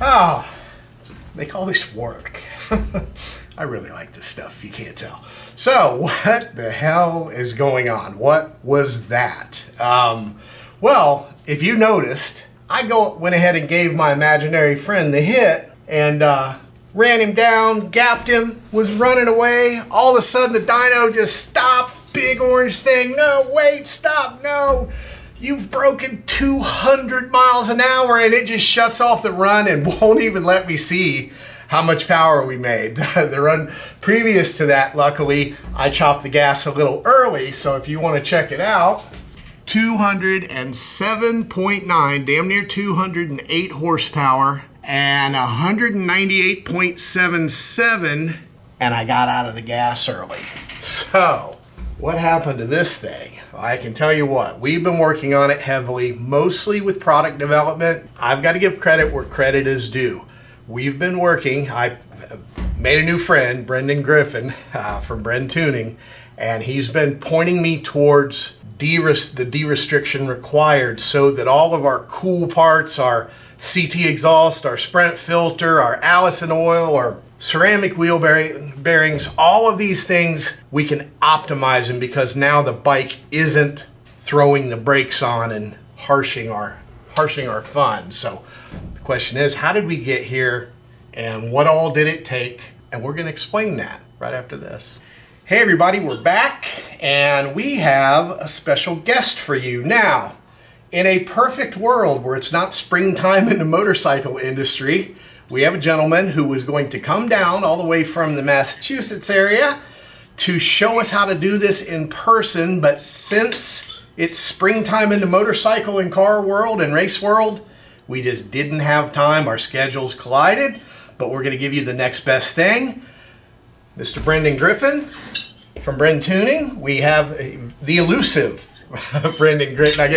Oh, they call this work. I really like this stuff, if you can't tell. So, what the hell is going on? What was that? Well, if you noticed, I went ahead and gave my imaginary friend the hit and ran him down, gapped him, was running away. All of a sudden, the dyno just stopped. Big orange thing. No, wait, stop, no. You've broken 200 miles an hour, and it just shuts off the run and won't even let me see how much power we made. The run previous to that, luckily, I chopped the gas a little early, so if you want to check it out, 207.9, damn near 208 horsepower, and 198.77, and I got out of the gas early. So, what happened to this thing? I can tell you what, we've been working on it heavily, mostly with product development. I've got to give credit where credit is due. We've been working, I made a new friend, Brendan Griffin from Bren Tuning, and he's been pointing me towards the de-restriction required so that all of our cool parts, our CT exhaust, our Sprint filter, our Allison oil, our ceramic wheel bearings, all of these things, we can optimize them because now the bike isn't throwing the brakes on and harshing our fun. So the question is, how did we get here and what all did it take? And we're going to explain that right after this. Hey everybody, we're back and we have a special guest for you. Now, in a perfect world where it's not springtime in the motorcycle industry, we have a gentleman who was going to come down all the way from the Massachusetts area to show us how to do this in person, but since it's springtime in the motorcycle and car world and race world, we just didn't have time. Our schedules collided, but we're going to give you the next best thing. Mr. Brendan Griffin from Bren Tuning. We have the elusive Brendan Griffin, I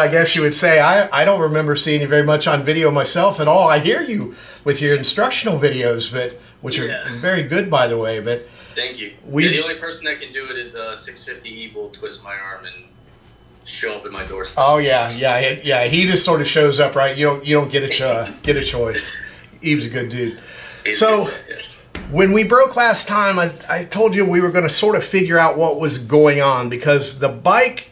guess you would say. I don't remember seeing you very much on video myself at all. I hear you with your instructional videos, which are very good, by the way. But thank you. The only person that can do it is a 650 E will twist my arm and show up at my doorstep. Oh yeah. He just sort of shows up, right? You don't get a choice. Eve's a good dude. So. When we broke last time, I told you we were going to sort of figure out what was going on because the bike,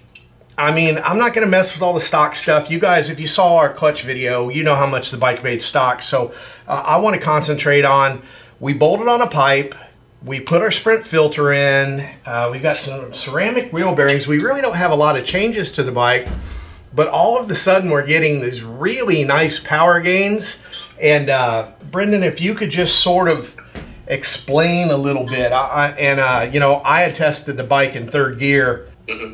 I mean, I'm not going to mess with all the stock stuff. You guys, if you saw our clutch video, you know how much the bike made stock. So I want to concentrate on, we bolted on a pipe, we put our Sprint filter in, we got some ceramic wheel bearings. We really don't have a lot of changes to the bike, but all of a sudden we're getting these really nice power gains. And Brendan, if you could just sort of explain a little bit. I had tested the bike in third gear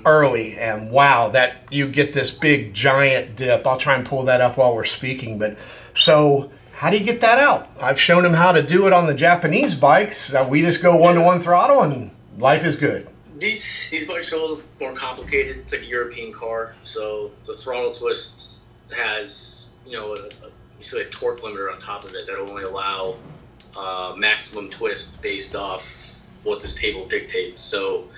early, and wow, that you get this big giant dip. I'll try and pull that up while we're speaking. But so how do you get that out? I've shown him how to do it on the Japanese bikes. We just go 1-to-1 throttle and life is good. These bikes are a little more complicated. It's like a European car, so the throttle twist has a torque limiter on top of it that will only allow maximum twist based off what this table dictates. So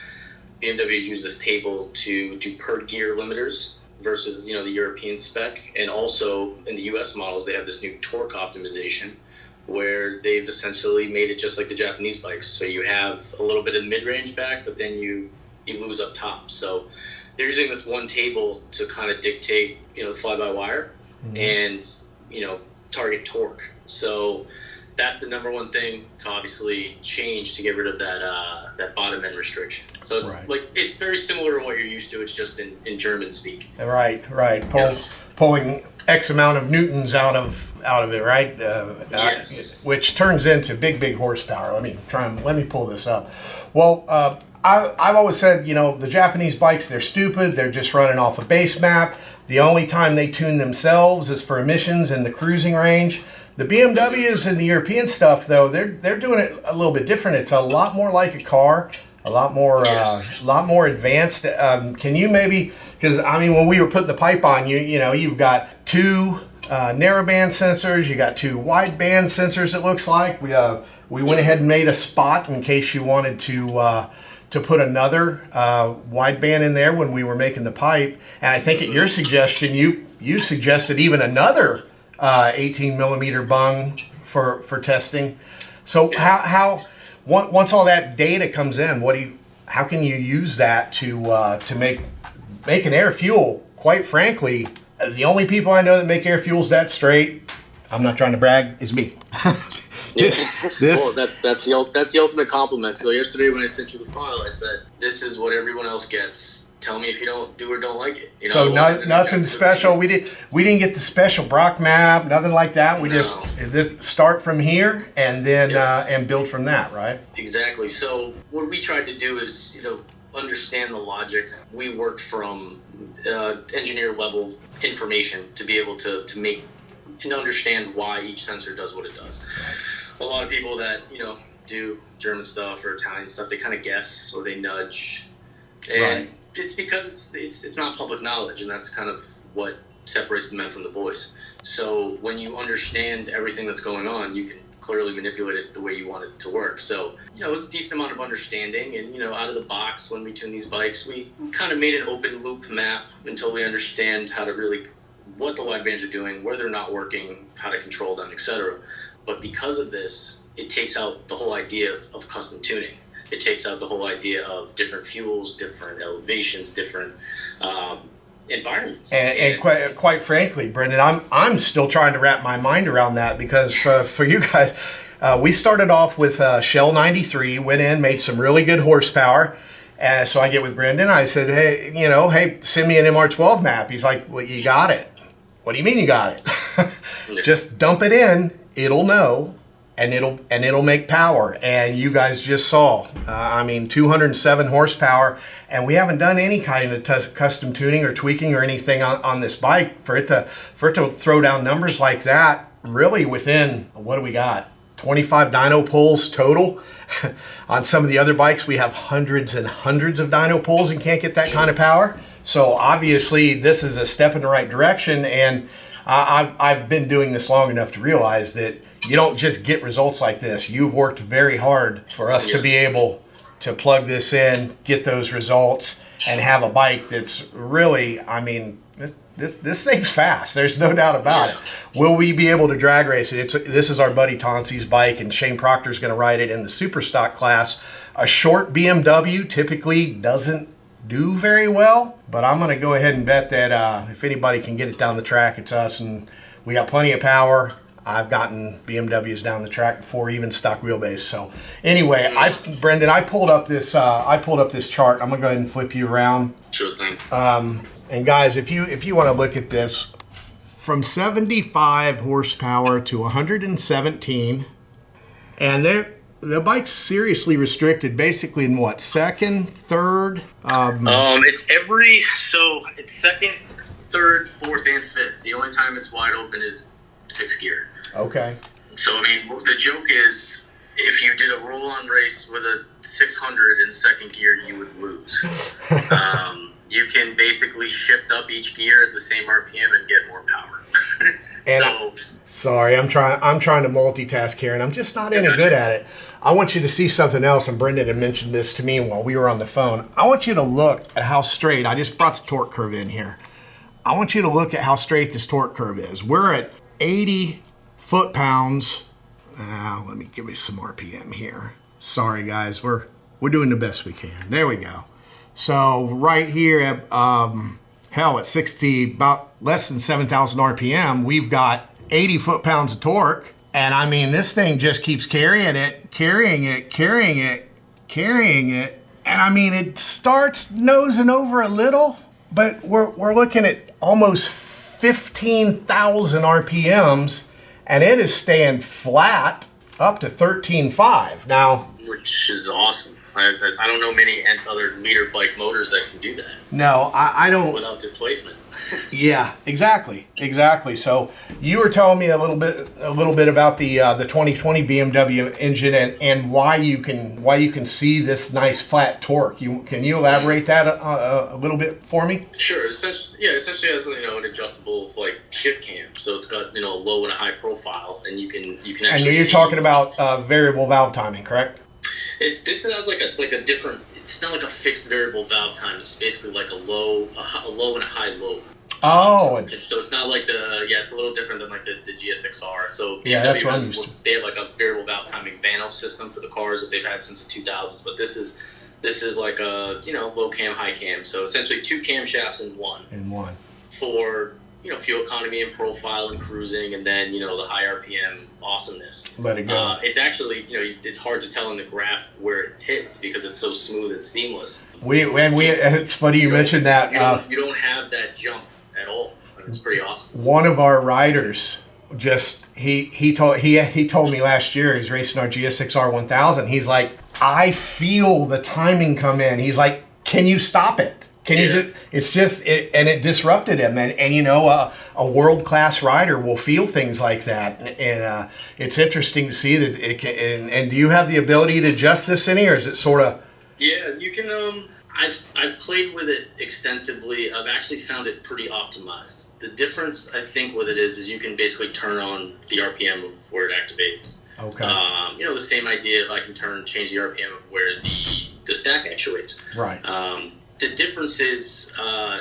BMW used this table to do per gear limiters versus the European spec, and also in the US models they have this new torque optimization where they've essentially made it just like the Japanese bikes. So you have a little bit of mid-range back, but then you lose up top. So they're using this one table to kind of dictate the fly-by-wire and target torque. So that's the number one thing to obviously change to get rid of that bottom end restriction. So it's it's very similar to what you're used to. It's just in German speak. Right. Pulling X amount of newtons out of it, right? Yes. Which turns into big horsepower. Let me pull this up. Well, I've always said, the Japanese bikes, they're stupid. They're just running off a base map. The only time they tune themselves is for emissions and the cruising range. The BMWs and the European stuff, though, they're doing it a little bit different. It's a lot more like a car, a lot more advanced. Can you maybe, because when we were putting the pipe on, you've got two narrowband sensors, you got two wideband sensors. It looks like we went ahead and made a spot in case you wanted to put another wideband in there when we were making the pipe. And I think at your suggestion, you suggested even another 18 millimeter bung for testing. So how once all that data comes in, how can you use that to make an air fuel? Quite frankly, the only people I know that make air fuels that straight, I'm not trying to brag, is me. Well, that's the ultimate compliment. So yesterday when I sent you the file, I said, "This is what everyone else gets. Tell me if you don't do or don't like it." You know, so nothing special. We didn't get the special Brock map, nothing like that. We just start from here and then and build from that, right? Exactly. So what we tried to do is, understand the logic. We worked from engineer level information to be able to make and understand why each sensor does what it does. A lot of people that do German stuff or Italian stuff, they kind of guess or they nudge, and it's because it's not public knowledge, and that's kind of what separates the men from the boys. So when you understand everything that's going on, you can clearly manipulate it the way you want it to work. So it's a decent amount of understanding, and out of the box when we tune these bikes, we kind of made an open loop map until we understand how to really what the wide bands are doing, where they're not working, how to control them, etc. But because of this, it takes out the whole idea of custom tuning. It takes out the whole idea of different fuels, different elevations, different environments. And quite frankly, Brendan, I'm still trying to wrap my mind around that, because for you guys, we started off with Shell 93, went in, made some really good horsepower. And so I get with Brendan, I said, hey, send me an MR12 map. He's like, well, you got it. What do you mean you got it? Just dump it in, it'll know, and it'll make power. And you guys just saw, 207 horsepower, and we haven't done any kind of custom tuning or tweaking or anything on this bike for it to throw down numbers like that. Really, within, what do we got? 25 dyno pulls total. On some of the other bikes, we have hundreds and hundreds of dyno pulls and can't get that kind of power. So obviously, this is a step in the right direction, and I've been doing this long enough to realize that you don't just get results like this. You've worked very hard for us to be able to plug this in, get those results, and have a bike that's really, this thing's fast. There's no doubt about it. Will we be able to drag race it? This is our buddy Tauncey's bike, and Shayne Proctor is going to ride it in the Super Stock class. A short BMW typically doesn't do very well, but I'm going to go ahead and bet that if anybody can get it down the track, it's us, and we got plenty of power. I've gotten BMWs down the track before, even stock wheelbase. So anyway, Brendan, I pulled up this chart. I'm gonna go ahead and flip you around. Sure thing. And guys, if you want to look at this, from 75 horsepower to 117, and the bike's seriously restricted, basically in what, second, third? It's second, third, fourth, and fifth. The only time it's wide open is sixth gear. Okay. So the joke is, if you did a roll-on race with a 600 in second gear, you would lose. You can basically shift up each gear at the same RPM and get more power. Sorry, I'm trying to multitask here, and I'm just not any good at it. I want you to see something else, and Brendan had mentioned this to me while we were on the phone. I want you to look at how straight, I just brought the torque curve in here. I want you to look at how straight this torque curve is. We're at 80 foot-pounds. Let me give you some RPM here. Sorry, guys, we're doing the best we can. There we go. So right here at at 60, about less than 7,000 RPM, we've got 80 foot-pounds of torque. And this thing just keeps carrying it. And it starts nosing over a little, but we're looking at almost 15,000 RPMs, and it is staying flat up to 13.5 now. Which is awesome. I don't know many other meter bike motors that can do that. No, I don't. Without displacement. Yeah, exactly. So you were telling me a little bit about the 2020 BMW engine and why you can see this nice flat torque. Can you elaborate that a little bit for me? Sure. Essentially has an adjustable shift cam, so it's got a low and a high profile, and you can actually. And you're talking about variable valve timing, correct? This has like a different. It's not like a fixed variable valve time. It's basically like a low and a high low. Oh. So it's not like it's a little different than like the GSX-R. So yeah, that's what they have like a variable valve timing Dyno system for the cars that they've had since the 2000s. But this is like a, low cam, high cam. So essentially 2 camshafts in one. For, fuel economy and profile and cruising, and then, the high RPM awesomeness. Let it go. It's actually, it's hard to tell in the graph where it hits because it's so smooth and seamless. It's funny you mentioned that. You don't have that jump at all. It's pretty awesome. One of our riders he told me last year, he's racing our GSX-R 1000. He's like, I feel the timing come in. He's like, can you stop it? Can you just, and it disrupted him. And a world-class rider will feel things like that. And it's interesting to see that it can, and do you have the ability to adjust this any, or is it sort of? Yeah, you can, I've played with it extensively. I've actually found it pretty optimized. The difference, I think, with it is you can basically turn on the RPM of where it activates. Okay. The same idea if I can change the RPM of where the stack actuates. Right. The difference is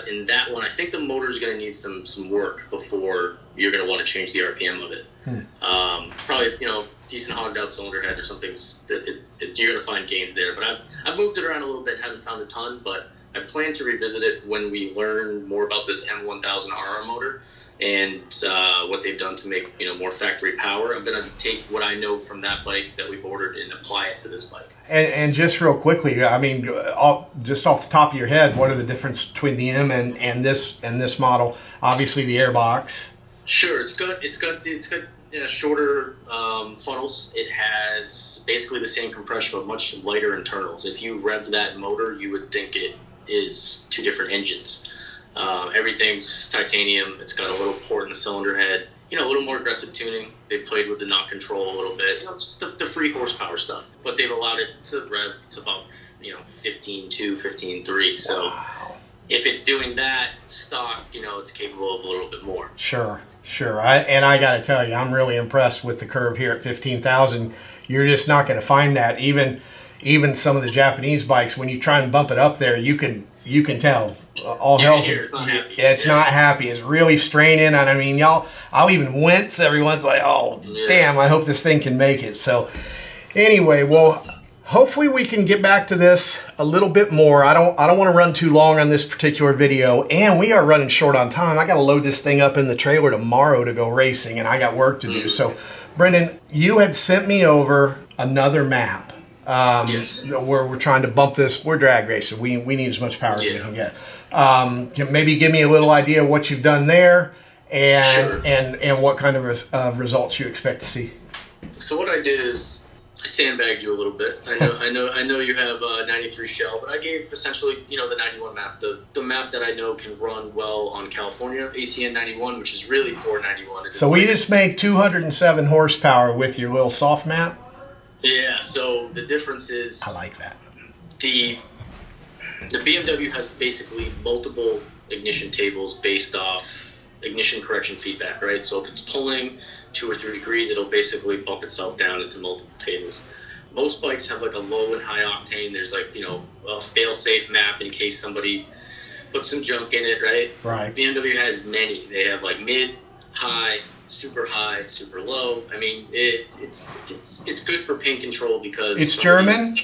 in that one, I think the motor is going to need some work before you're going to want to change the RPM of it. Probably, decent hogged out cylinder head or something. You're going to find gains there. But I've moved it around a little bit, haven't found a ton, but I plan to revisit it when we learn more about this M1000RR motor and what they've done to make more factory power. I'm going to take what I know from that bike that we've ordered and apply it to this bike. And just real quickly, I mean, just off the top of your head, what are the difference between the M and this model? Obviously, the airbox. Sure, it's got shorter funnels. It has basically the same compression but much lighter internals. If you rev that motor, you would think it is 2 different engines. Everything's titanium. It's got a little port in the cylinder head. A little more aggressive tuning. They've played with the knock control a little bit. Just the free horsepower stuff. But they've allowed it to rev to about 15.2, 15.3. So if it's doing that stock, it's capable of a little bit more. Sure. I got to tell you, I'm really impressed with the curve here at 15,000. You're just not going to find that. Even some of the Japanese bikes, when you try and bump it up there, you can tell all hell's it's not happy. It's not happy. It's really straining, and I mean, I'll even wince every once, like, damn, I hope this thing can make it. So anyway, well, hopefully we can get back to this a little bit more. I don't want to run too long on this particular video, and we are running short on time. I got to load this thing up in the trailer tomorrow to go racing, and I got work to do. So Brendan, you had sent me over another map. Yes. Where we're trying to bump this. We're drag racers. We need as much power as we can get. Maybe give me a little idea of what you've done there, and what kind of results you expect to see. So what I did is I sandbagged you a little bit. I know you have a 93 shell, but I gave essentially the 91 map, the map that I know can run well on California ACN 91, which is really 491. So we just made 207 horsepower with your little soft map. Yeah, so the difference is... I like that. The BMW has basically multiple ignition tables based off ignition correction feedback, right? So if it's pulling 2 or 3 degrees, it'll basically bump itself down into multiple tables. Most bikes have like a low and high octane. There's like, a fail-safe map in case somebody puts some junk in it, right? Right. BMW has many. They have like mid, high, super low. I mean, it's good for pain control because it's German.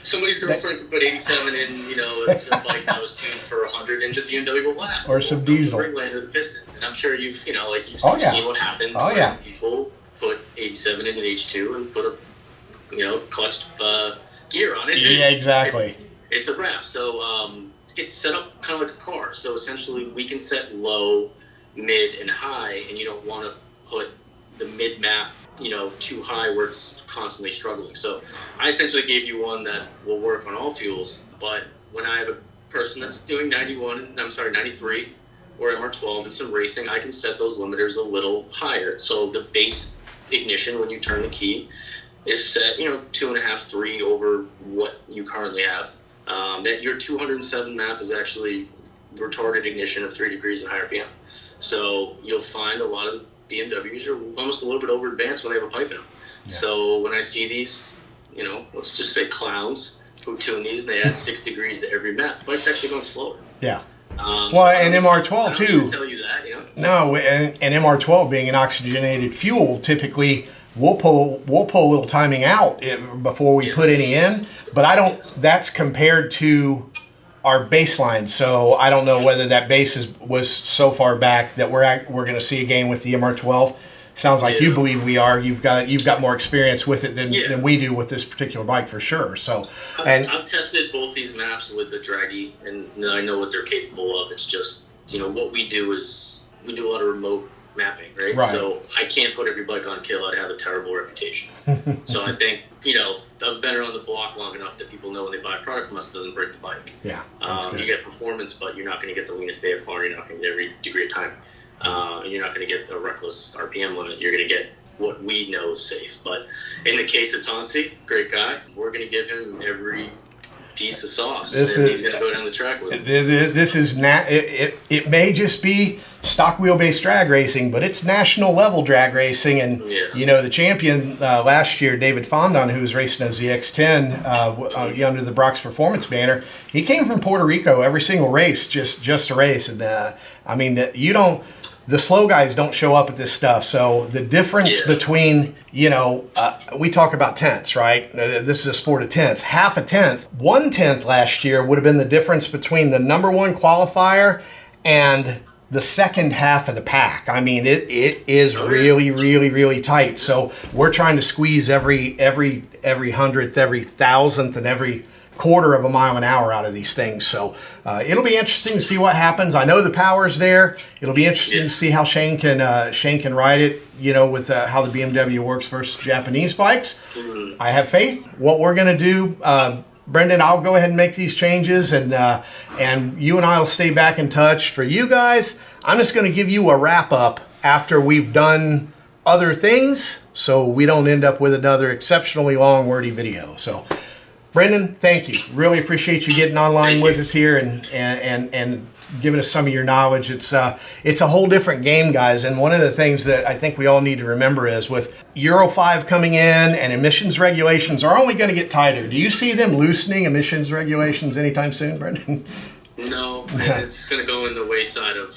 Somebody's girlfriend could put 87 in, a bike that was tuned for 100 into the BMW will last. Or some diesel. The the piston, and I'm sure you've seen what happens when people put 87 in an H2 and put a clutched gear on it. Yeah, exactly. It's a wrap. So it's set up kind of like a car. So essentially, we can set low, mid, and high, and you don't want to put the mid map too high where it's constantly struggling. So I essentially gave you one that will work on all fuels, but when I have a person that's doing 93 or MR12 and some racing, I can set those limiters a little higher. So the base ignition when you turn the key is set 2.5, 3 over what you currently have. That your 207 map is actually retarded ignition of 3 degrees and higher RPM. So you'll find a lot of BMWs are almost a little bit over advanced when they have a pipe in them. Yeah. So when I see these, let's just say clowns who tune these and they add 6 degrees to every map, bike's actually going slower. Yeah. Well, and MR12 too. Tell you that, you know. No, and MR12 being an oxygenated fuel, typically we'll pull a little timing out before we put any in. But I don't. That's compared to our baseline, so I don't know whether that base was so far back that we're going to see a gain with the MR12. Sounds like you believe we are. You've got more experience with it than we do with this particular bike for sure. So, I've tested both these maps with the Draggy, and I know what they're capable of. It's just, you know, what we do is we do a lot of remote mapping, right? So I can't put every bike on kill. I'd have a terrible reputation. So I think, you know, I've been around the block long enough that people know when they buy a product from us, it doesn't break the bike. Yeah, you get performance, but you're not going to get the leanest day of far. You're not going to get every degree of time. And you're not going to get a reckless RPM limit. You're going to get what we know is safe. But in the case of Tauncey, great guy, we're going to give him every piece of sauce. He's going to go down the track with it. This is it may just be stock wheelbase drag racing, but it's national level drag racing. And you know, the champion last year, David Fondon, who was racing as the X10 under the Brock's Performance banner, he came from Puerto Rico every single race just to race. And I mean, the slow guys don't show up at this stuff. So the difference between, you know, we talk about tenths, right? This is a sport of tenths. Half a tenth, 1/10 last year would have been the difference between the #1 qualifier and the second half of the pack. I mean, it is really, really, really tight. So we're trying to squeeze every hundredth, every thousandth, and every quarter of a mile an hour out of these things. So it'll be interesting to see what happens. I know the power's there. It'll be interesting to see how Shayne can ride it, you know, with how the BMW works versus Japanese bikes. I have faith. What we're going to do, Brendan, I'll go ahead and make these changes, and you and I will stay back in touch. For you guys, I'm just going to give you a wrap up after we've done other things, so we don't end up with another exceptionally long, wordy video. So, Brendan, thank you. Really appreciate you getting online with us here and giving us some of your knowledge. It's a whole different game, guys. And one of the things that I think we all need to remember is with Euro 5 coming in and emissions regulations are only going to get tighter. Do you see them loosening emissions regulations anytime soon, Brendan? No, it's going to go in the wayside of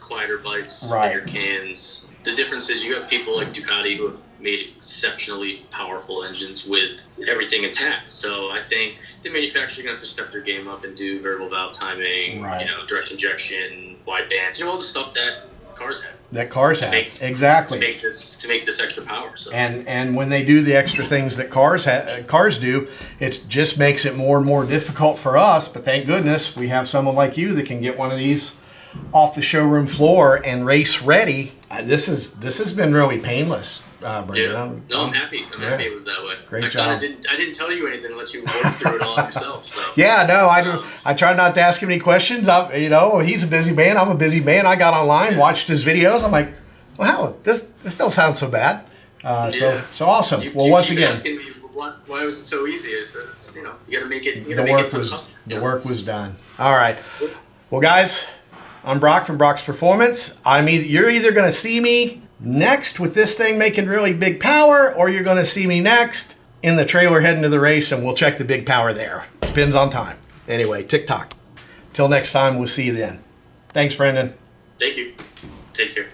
quieter bikes, bigger cans. The difference is you have people like Ducati who have made exceptionally powerful engines with everything intact. So I think the manufacturers are going to have to step their game up and do variable valve timing, you know, direct injection, wide bands, you know, all the stuff that cars have. Exactly. To make this extra power. So. And when they do the extra things that cars do, it just makes it more and more difficult for us. But thank goodness we have someone like you that can get one of these off the showroom floor and race ready. This has been really painless, Brendan. I'm happy. I'm happy it was that way. Great job. I didn't tell you anything and let you work through it all yourself. So. I tried not to ask him any questions. You know, he's a busy man. I'm a busy man. I got online, watched his videos. I'm like, wow, this don't sound so bad. So awesome. Once again, asking me why was it so easy? It's, you know, you got to make it. The work was done. All right. Well, guys, I'm Brock from Brock's Performance. You're either going to see me next with this thing making really big power, or you're going to see me next in the trailer heading to the race, and we'll check the big power there. Depends on time. Anyway, tick-tock. Till next time, we'll see you then. Thanks, Brendan. Thank you. Take care.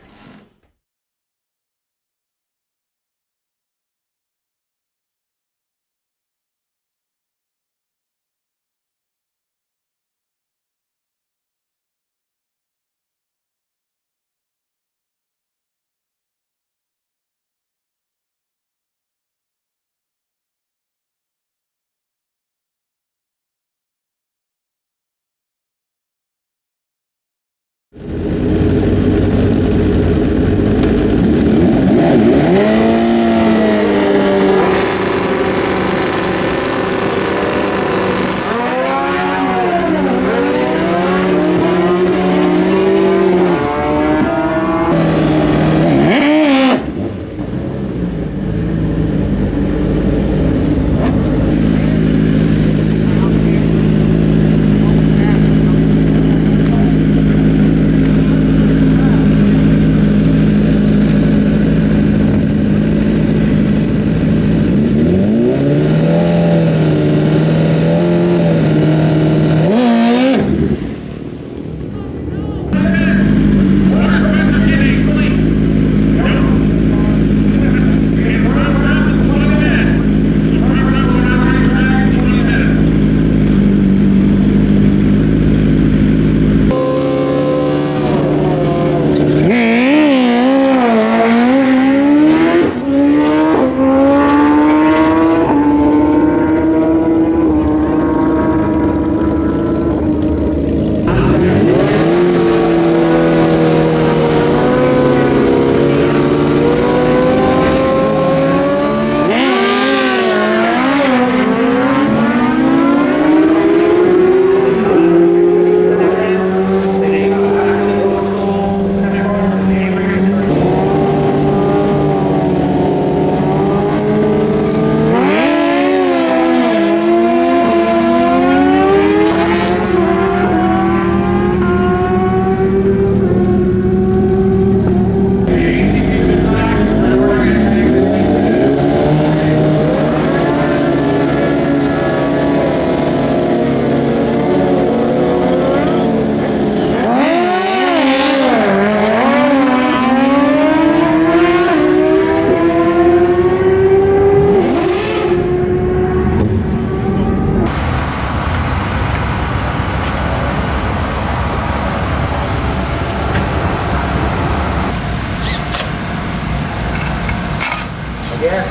Yes.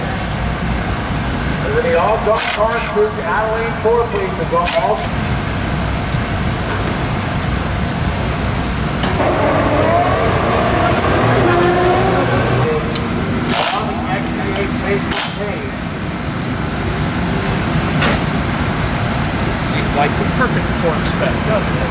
Everybody, all dump cars move to out of lane 4, please. To go all. On the XDA Facebook page. Seems like the perfect torque spec, doesn't it?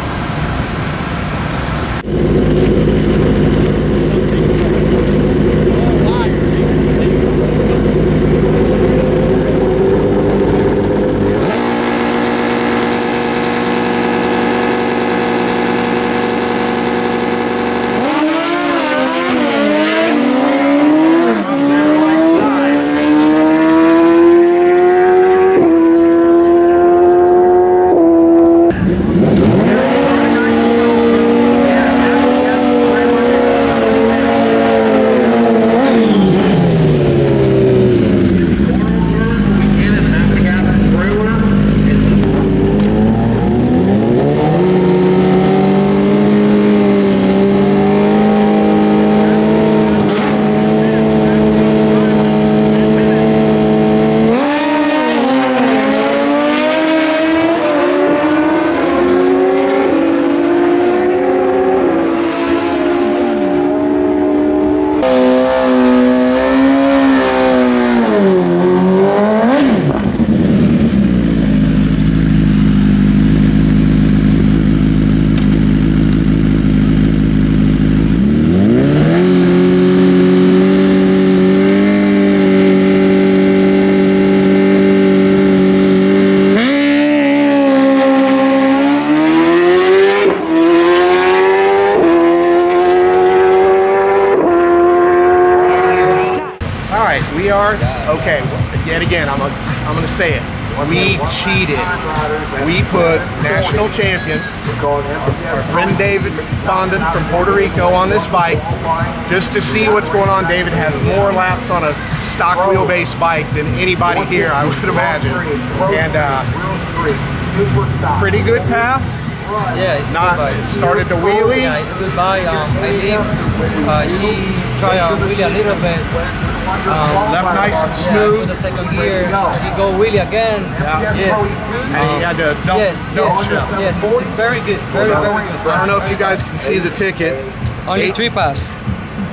Okay, yet again, I'm gonna say it. We cheated. We put national champion, our friend David Fondon from Puerto Rico, on this bike just to see what's going on. David has more laps on a stock wheelbase bike than anybody here, I would imagine. And pretty good pass. Yeah, it's not. It started to wheelie. Yeah, it's a good bike. I believe she tried to wheelie a little bit. Left nice and smooth. The second gear, you go wheelie again. Yeah. And he had to dump shift. Yes, it's very good. Very good. I don't know if you guys can see the ticket. Only 3 passes.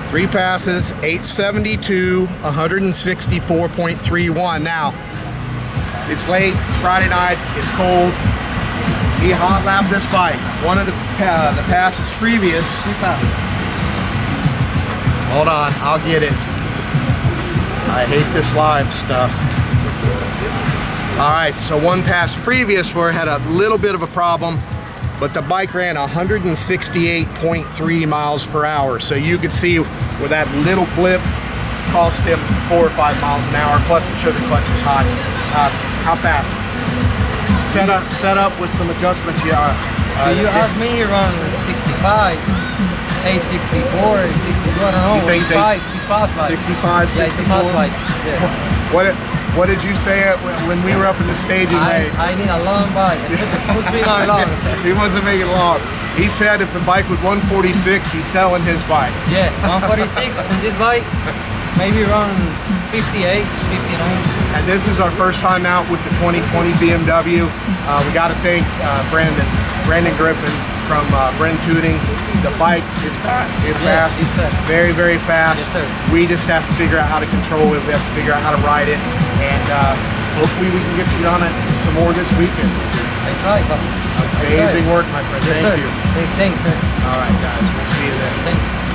3 passes, 872, 164.31. Now, it's late, it's Friday night, it's cold. He hot lapped this bike. One of the passes previous. 3 passes. Hold on, I'll get it. I hate this live stuff. All right, so one pass previous where it had a little bit of a problem, but the bike ran 168.3 miles per hour. So you could see where that little blip cost him 4 or 5 miles an hour. Plus, I'm sure the clutch is hot. How fast? Set up with some adjustments. You asked me around 65, 864, 62. I don't know. He's fast bike. 65, 64. Yeah, it's a fast bike. Yeah. What did you say when we were up in the staging range? I need a long bike. Puts me on long. He wasn't making long. He said if the bike was 146, he's selling his bike. Yeah, 146 on this bike, maybe around 58, 59. And this is our first time out with the 2020 BMW. We got to thank Brendan Griffin from Bren Tuning. The bike is fast. It's fast. Very, very fast. Yes, sir. We just have to figure out how to control it. We have to figure out how to ride it. And hopefully we can get you on it some more this weekend. I try, but amazing work, my friend. Yes, Thank sir. you. Thanks, sir. All right, guys. We'll see you then. Thanks.